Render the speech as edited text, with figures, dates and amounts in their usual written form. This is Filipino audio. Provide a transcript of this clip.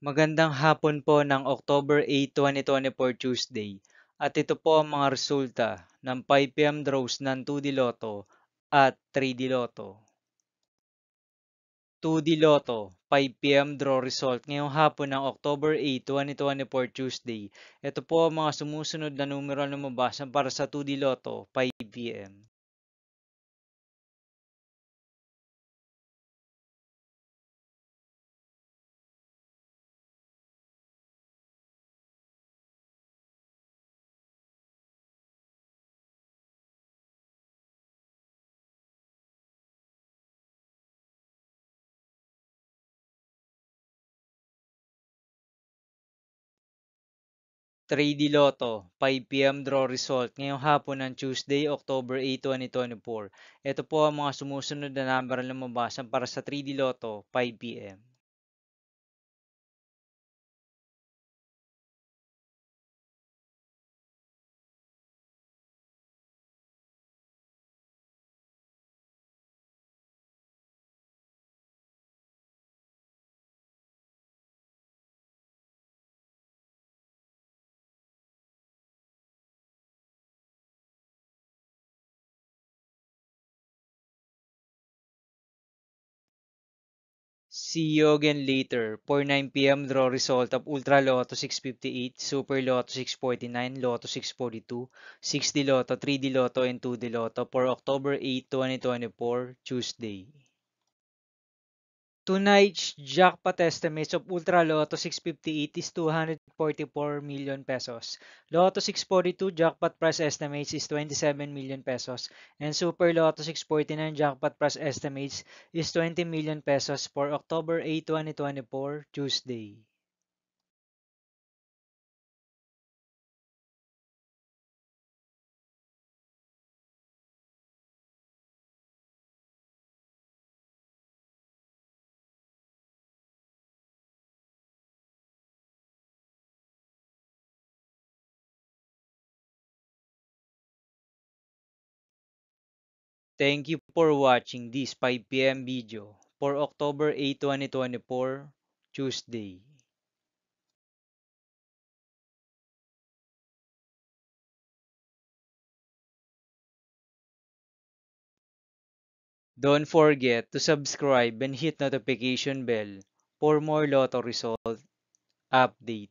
Magandang hapon po ng October 8, 2024 Tuesday. At ito po ang mga resulta ng 5 p.m. draws ng 2D Lotto at 3D Lotto. 2D Lotto, 5 p.m. draw result ngayong hapon ng October 8, 2024 Tuesday. Ito po ang mga sumusunod na numero na lumabas para sa 2D Lotto, 5 p.m. 3D Lotto, 5 p.m. draw result ngayong hapon ng Tuesday, October 8, 2024. Ito po ang mga sumusunod na number na lumabas para sa 3D Lotto, 5 p.m. 'See you again later' for 9 p.m. draw result of Ultra Lotto 658, Super Lotto 649, Lotto 642, 6D Lotto, 3D Lotto, and 2D Lotto for October 8, 2024, Tuesday. Tonight's jackpot estimates of Ultra Lotto 658 is 244 million pesos. Lotto 642 jackpot price estimates is 27 million pesos. And Super Lotto 649 jackpot price estimates is 20 million pesos for October 8, 2024, Tuesday. Thank you for watching this 5 p.m. video for October 8, 2024, Tuesday. Don't forget to subscribe and hit notification bell for more Lotto result update.